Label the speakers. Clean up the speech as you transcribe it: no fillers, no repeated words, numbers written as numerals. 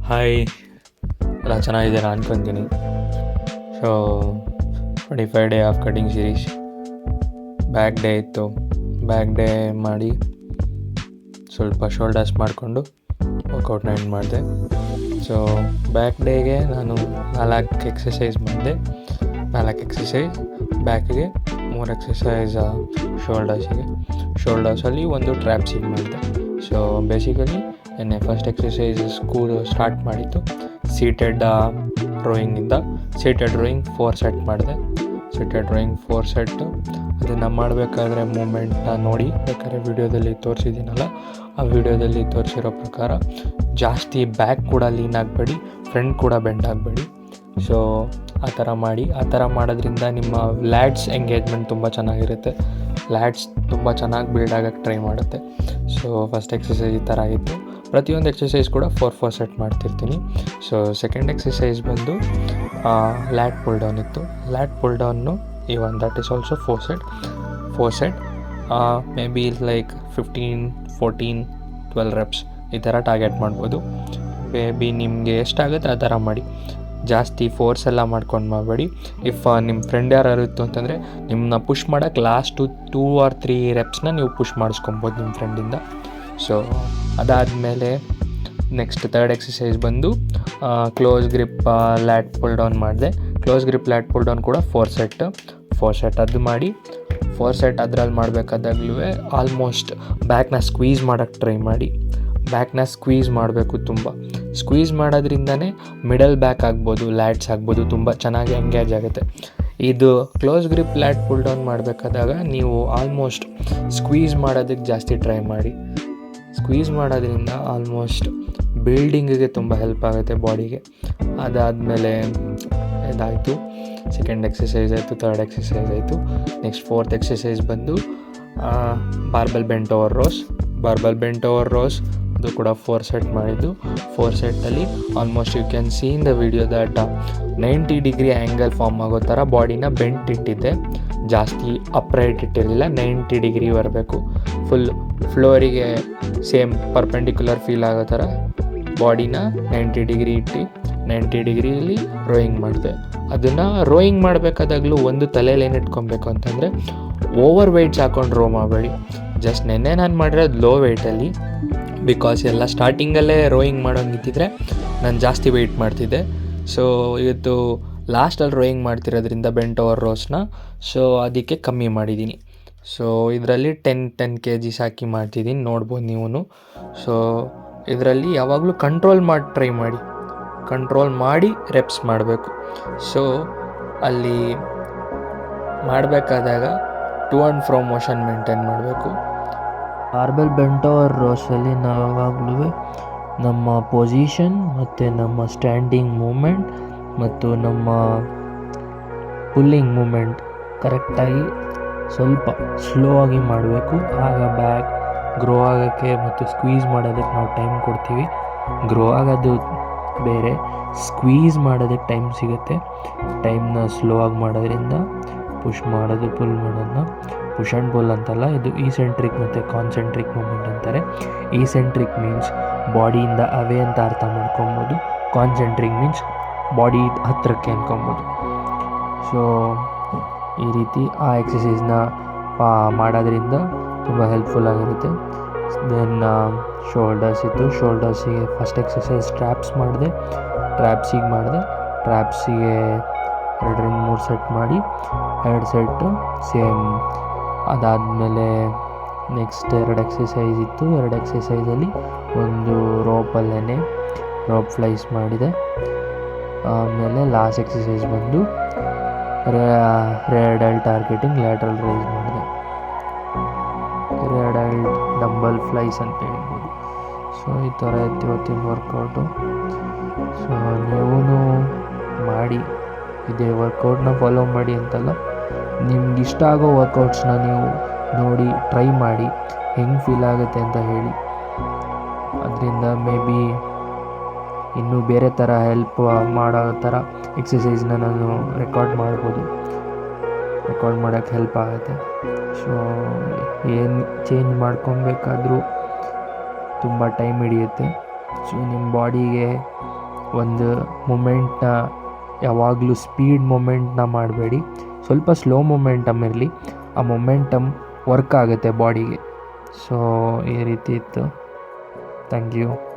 Speaker 1: Hi, ಎಲ್ಲ ಚೆನ್ನಾಗಿದ್ದೀರಾ ಅನ್ಕೊತೀನಿ. So 25 day of cutting series back day ಇತ್ತು. ಬ್ಯಾಕ್ ಡೇ ಮಾಡಿ ಸ್ವಲ್ಪ ಶೋಲ್ಡರ್ಸ್ ಮಾಡಿಕೊಂಡು ವರ್ಕೌಟ್ನ ಎಂಡ್ ಮಾಡಿದೆ. ಸೊ ಬ್ಯಾಕ್ ಡೇಗೆ ನಾನು 4 ಎಕ್ಸಸೈಸ್ ಮಾಡಿದೆ. 4 ಎಕ್ಸಸೈಸ್ ಬ್ಯಾಕಿಗೆ, 3 ಎಕ್ಸಸೈಸ್ ಶೋಲ್ಡರ್ಸಲ್ಲಿ ಒಂದು ಟ್ರ್ಯಾಪ್ಸಿಗೆ ಮಾಡಿದೆ. ಸೊ ಬೇಸಿಕಲಿ ನೆನ್ನೆ ಫಸ್ಟ್ ಎಕ್ಸಸೈಸ್ ಸ್ಟಾರ್ಟ್ ಮಾಡಿದ್ದು ಸೀಟೆಡ್ ರೋಯಿಂಗಿಂದ. ಸೀಟೆಡ್ ರೋಯಿಂಗ್ 4 ಸೆಟ್ ಮಾಡಿದೆ. ಸೀಟೆಡ್ ರೋಯಿಂಗ್ 4 ಸೆಟ್ಟು ಅದನ್ನು ಮಾಡಬೇಕಾದ್ರೆ ಮೂಮೆಂಟ್ನ ನೋಡಿ, ಬೇಕಾದ್ರೆ ವಿಡಿಯೋದಲ್ಲಿ ತೋರಿಸಿದ್ದೀನಲ್ಲ, ಆ ವಿಡಿಯೋದಲ್ಲಿ ತೋರಿಸಿರೋ ಪ್ರಕಾರ ಜಾಸ್ತಿ ಬ್ಯಾಕ್ ಕೂಡ ಲೀನ್ ಆಗಬೇಡಿ, ಫ್ರಂಟ್ ಕೂಡ ಬೆಂಡ್ ಆಗಬೇಡಿ. ಸೊ ಆ ಥರ ಮಾಡಿ. ಆ ಥರ ಮಾಡೋದ್ರಿಂದ ನಿಮ್ಮ ಲ್ಯಾಟ್ಸ್ ಎಂಗೇಜ್ಮೆಂಟ್ ತುಂಬ ಚೆನ್ನಾಗಿರುತ್ತೆ. ಲ್ಯಾಟ್ಸ್ ತುಂಬ ಚೆನ್ನಾಗಿ ಬಿಲ್ಡ್ ಆಗೋಕ್ಕೆ ಟ್ರೈ ಮಾಡುತ್ತೆ. ಸೊ ಫಸ್ಟ್ ಎಕ್ಸಸೈಸ್ ಈ ಥರ ಆಗಿತ್ತು. ಪ್ರತಿಯೊಂದು ಎಕ್ಸಸೈಸ್ ಕೂಡ 4 ಸೆಟ್ ಮಾಡ್ತಿರ್ತೀನಿ. ಸೊ ಸೆಕೆಂಡ್ ಎಕ್ಸಸೈಸ್ ಬಂದು ಲ್ಯಾಟ್ ಪುಲ್ ಡೌನ್ ಇತ್ತು. ಲ್ಯಾಟ್ ಪುಲ್ ಡೌನ್ನು even that is also 4 set may be like 15, 14, 12 reps ಈ ಥರ ಟಾರ್ಗೆಟ್ ಮಾಡ್ಬೋದು. ಮೇ ಬಿ ನಿಮಗೆ ಎಷ್ಟಾಗುತ್ತೆ ಆ ಥರ ಮಾಡಿ. ಜಾಸ್ತಿ ಫೋರ್ಸ್ ಎಲ್ಲ ಮಾಡ್ಕೊಂಡು ಮಾಡಬೇಡಿ. ಇಫ್ ನಿಮ್ಮ ಫ್ರೆಂಡ್ ಯಾರು ಇತ್ತು ಅಂತಂದರೆ ನಿಮ್ಮನ್ನ ಪುಷ್ ಮಾಡೋಕ್ಕೆ ಲಾಸ್ಟ್ 2 or 3 reps ನೀವು ಪುಷ್ ಮಾಡಿಸ್ಕೊಬೋದು ನಿಮ್ಮ ಫ್ರೆಂಡಿಂದ. ಸೊ ಅದಾದಮೇಲೆ ನೆಕ್ಸ್ಟ್ ಥರ್ಡ್ ಎಕ್ಸಸೈಸ್ ಬಂದು close grip lat pull down ಮಾಡಿದೆ. Close grip lat pull down ಕೂಡ 4 ಸೆಟ್ ಅದು ಮಾಡಿ. 4 ಸೆಟ್ ಅದರಲ್ಲಿ ಮಾಡಬೇಕಾದಾಗ್ಲೂ ಆಲ್ಮೋಸ್ಟ್ ಬ್ಯಾಕ್ನ ಸ್ಕ್ವೀಸ್ ಮಾಡೋಕ್ಕೆ ಟ್ರೈ ಮಾಡಿ. ಬ್ಯಾಕ್ನ ಸ್ಕ್ವೀಸ್ ಮಾಡಬೇಕು. ತುಂಬ ಸ್ಕ್ವೀಸ್ ಮಾಡೋದ್ರಿಂದನೇ ಮಿಡಲ್ ಬ್ಯಾಕ್ ಆಗ್ಬೋದು, ಲ್ಯಾಟ್ಸ್ ಆಗ್ಬೋದು, ತುಂಬ ಚೆನ್ನಾಗಿ ಎಂಗೇಜ್ ಆಗುತ್ತೆ. ಇದು close grip lat pull down ಮಾಡಬೇಕಾದಾಗ ನೀವು ಆಲ್ಮೋಸ್ಟ್ ಸ್ಕ್ವೀಸ್ ಮಾಡೋದಕ್ಕೆ ಜಾಸ್ತಿ ಟ್ರೈ ಮಾಡಿ. ಸ್ಕ್ವೀಸ್ ಮಾಡೋದ್ರಿಂದ ಆಲ್ಮೋಸ್ಟ್ ಬಿಲ್ಡಿಂಗಿಗೆ ತುಂಬ ಹೆಲ್ಪ್ ಆಗುತ್ತೆ ಬಾಡಿಗೆ. ಅದಾದಮೇಲೆ ಇದಾಯಿತು, ಸೆಕೆಂಡ್ ಎಕ್ಸಸೈಸ್ ಆಯಿತು, ಥರ್ಡ್ ಎಕ್ಸಸೈಸ್ ಆಯಿತು. ನೆಕ್ಸ್ಟ್ 4th ಎಕ್ಸಸೈಸ್ ಬಂದು ಬಾರ್ಬಲ್ ಬೆಂಟ್ ಓವರ್ ರೋಸ್. ಅದು ಕೂಡ 4 ಸೆಟ್ ಮಾಡಿದ್ದು. 4 ಸೆಟ್ಟಲ್ಲಿ almost you can see in the video that 90 degree angle form ಆಗೋ ಥರ ಬಾಡಿನ ಬೆಂಟ್ ಇಟ್ಟಿದ್ದೆ. ಜಾಸ್ತಿ ಅಪ್ರೈಟ್ ಇಟ್ಟಿರಲಿಲ್ಲ. 90 ಡಿಗ್ರಿ ಬರಬೇಕು. ಫುಲ್ ಫ್ಲೋರಿಗೆ ಸೇಮ್ ಪರ್ಪೆಂಡಿಕ್ಯುಲರ್ ಫೀಲ್ ಆಗೋ ಥರ ಬಾಡಿನ 90 ಡಿಗ್ರಿ ಇಟ್ಟು 90 ಡಿಗ್ರಿಯಲ್ಲಿ ರೋಯಿಂಗ್ ಮಾಡಿದೆ. ಅದನ್ನು ರೋಯಿಂಗ್ ಮಾಡಬೇಕಾದಾಗಲೂ ಒಂದು ತಲೆಯಲ್ಲಿ ಏನು ಇಟ್ಕೊಬೇಕು ಅಂತಂದರೆ, ಓವರ್ ವೆಯ್ಟ್ಸ್ ಹಾಕೊಂಡು ರೋ ಮಾಡಬೇಡಿ. ಜಸ್ಟ್ ನೆನ್ನೆ ನಾನು ಮಾಡಿರೋದು ಲೋ ವೆಯ್ಟಲ್ಲಿ, ಬಿಕಾಸ್ ಎಲ್ಲ ಸ್ಟಾರ್ಟಿಂಗಲ್ಲೇ ರೋಯಿಂಗ್ ಮಾಡೋಂಗಿದ್ದಿದ್ರೆ ನಾನು ಜಾಸ್ತಿ ವೆಯ್ಟ್ ಮಾಡ್ತಿದ್ದೆ. ಸೊ ಇವತ್ತು ಲಾಸ್ಟಲ್ಲಿ ರೋಯಿಂಗ್ ಮಾಡ್ತಿರೋದ್ರಿಂದ ಬೆಂಟ್ ಓವರ್ ರೋಸ್ನ, ಸೊ ಅದಕ್ಕೆ ಕಮ್ಮಿ ಮಾಡಿದ್ದೀನಿ. ಸೊ ಇದರಲ್ಲಿ 10 kgs ಹಾಕಿ ಮಾಡ್ತಿದ್ದೀನಿ, ನೋಡ್ಬೋದು ನೀವು. ಸೊ ಇದರಲ್ಲಿ ಯಾವಾಗಲೂ ಕಂಟ್ರೋಲ್ ಮಾಡಿ ರೆಪ್ಸ್ ಮಾಡಬೇಕು. ಸೊ ಅಲ್ಲಿ ಮಾಡಬೇಕಾದಾಗ to and fro motion maintain ಮಾಡಬೇಕು.
Speaker 2: ಬಾರ್ಬೆಲ್ ಬೆಂಟ್ ಓವರ್ ರೋಸಲ್ಲಿ ನಾವು ಯಾವಾಗಲೂ ನಮ್ಮ ಪೊಸಿಷನ್ ಮತ್ತು ನಮ್ಮ ಸ್ಟ್ಯಾಂಡಿಂಗ್ ಮೂಮೆಂಟ್ ಮತ್ತು ನಮ್ಮ ಪುಲ್ಲಿಂಗ್ ಮೂಮೆಂಟ್ ಕರೆಕ್ಟಾಗಿ ಸ್ವಲ್ಪ ಸ್ಲೋ ಆಗಿ ಮಾಡಬೇಕು. ಆಗ ಬ್ಯಾಕ್ ಗ್ರೋ ಆಗೋಕ್ಕೆ ಮತ್ತು ಸ್ಕ್ವೀಸ್ ಮಾಡೋದಕ್ಕೆ ನಾವು ಟೈಮ್ ಕೊಡ್ತೀವಿ. ಗ್ರೋ ಆಗೋದು ಬೇರೆ, ಸ್ಕ್ವೀಸ್ ಮಾಡೋದಕ್ಕೆ ಟೈಮ್ ಸಿಗುತ್ತೆ. ಟೈಮ್ನ ಸ್ಲೋ ಆಗಿ ಮಾಡೋದ್ರಿಂದ ಪುಷ್ ಮಾಡೋದು, ಪುಲ್ ಮಾಡೋದನ್ನ ಪುಷ್ ಆ್ಯಂಡ್ ಪುಲ್ ಅಂತಲ್ಲ, ಇದು ಈಸೆಂಟ್ರಿಕ್ ಮತ್ತು ಕಾನ್ಸೆಂಟ್ರಿಕ್ ಮೂಮೆಂಟ್ ಅಂತಾರೆ. ಈಸೆಂಟ್ರಿಕ್ ಮೀನ್ಸ್ ಬಾಡಿಯಿಂದ ಅವೇ ಅಂತ ಅರ್ಥ ಮಾಡ್ಕೊಬೋದು. ಕಾನ್ಸೆಂಟ್ರಿಕ್ ಮೀನ್ಸ್ ಬಾಡಿ ಹತ್ತಿರಕ್ಕೆ ಅಂದ್ಕೊಬೋದು. ಸೊ ಈ ರೀತಿ ಆ ಎಕ್ಸಸೈಸ್ನ ಮಾಡೋದ್ರಿಂದ ತುಂಬ ಹೆಲ್ಪ್ಫುಲ್ ಆಗಿರುತ್ತೆ. ದೆನ್ ಶೋಲ್ಡರ್ಸ್ ಇತ್ತು. ಶೋಲ್ಡರ್ಸಿಗೆ ಫಸ್ಟ್ ಎಕ್ಸಸೈಸ್ ಟ್ರ್ಯಾಪ್ಸಿಗೆ ಮಾಡಿದೆ. ಟ್ರ್ಯಾಪ್ಸಿಗೆ 2-3 ಸೆಟ್ ಮಾಡಿ 2 ಸೆಟ್ಟು ಸೇಮ್. ಅದಾದಮೇಲೆ ನೆಕ್ಸ್ಟ್ 2 ಎಕ್ಸಸೈಸ್ ಇತ್ತು. 2 ಎಕ್ಸಸೈಸಲ್ಲಿ ಒಂದು ರೋಪಲ್ಲೇ ರೋಪ್ ಫ್ಲೈಸ್ ಮಾಡಿದೆ. ಆಮೇಲೆ ಲಾಸ್ಟ್ ಎಕ್ಸಸೈಸ್ ಬಂದು ರೇಡಲ್ ಟಾರ್ಗೆಟಿಂಗ್ ಲ್ಯಾಟ್ರಲ್ ರೈಸ್ ಮಾಡಿದೆ. ರೇಡಲ್ ಡಂಬಲ್ ಫ್ಲೈಸ್ ಅಂತ ಹೇಳ್ಬೋದು. ಸೊ ಈ ಥರ ಇತ್ತು ಇವತ್ತಿನ ವರ್ಕೌಟು. ಸೊ ನೀವು ಮಾಡಿ ಇದೇ ವರ್ಕೌಟ್ನ ಫಾಲೋ ಮಾಡಿ ಅಂತಲ್ಲ, ನಿಮ್ಗೆ ಇಷ್ಟ ಆಗೋ ವರ್ಕೌಟ್ಸ್ನ ನೀವು ನೋಡಿ ಟ್ರೈ ಮಾಡಿ, ಹೆಂಗೆ ಫೀಲ್ ಆಗುತ್ತೆ ಅಂತ ಹೇಳಿ. ಅದರಿಂದ ಮೇ ಬಿ ಇನ್ನೂ ಬೇರೆ ಥರ ಹೆಲ್ಪ್ ಮಾಡೋ ಥರ ಎಕ್ಸಸೈಸ್ನ ನಾನು ರೆಕಾರ್ಡ್ ಮಾಡೋಕ್ಕೆ ಹೆಲ್ಪ್ ಆಗುತ್ತೆ. ಸೊ ಏನು ಚೇಂಜ್ ಮಾಡ್ಕೊಬೇಕಾದ್ರೂ ತುಂಬ ಟೈಮ್ ಹಿಡಿಯುತ್ತೆ. ಸೊ ನಿಮ್ಮ ಬಾಡಿಗೆ ಒಂದು ಮೂಮೆಂಟ್ನ ಯಾವಾಗಲೂ ಸ್ಪೀಡ್ ಮೂಮೆಂಟ್ನ ಮಾಡಬೇಡಿ, ಸ್ವಲ್ಪ ಸ್ಲೋ ಮೊಮೆಂಟಮ್ ಇರಲಿ. ಆ ಮೊಮೆಂಟಮ್ ವರ್ಕ್ ಆಗುತ್ತೆ ಬಾಡಿಗೆ. ಸೊ ಈ ರೀತಿ ಇತ್ತು. Thank you.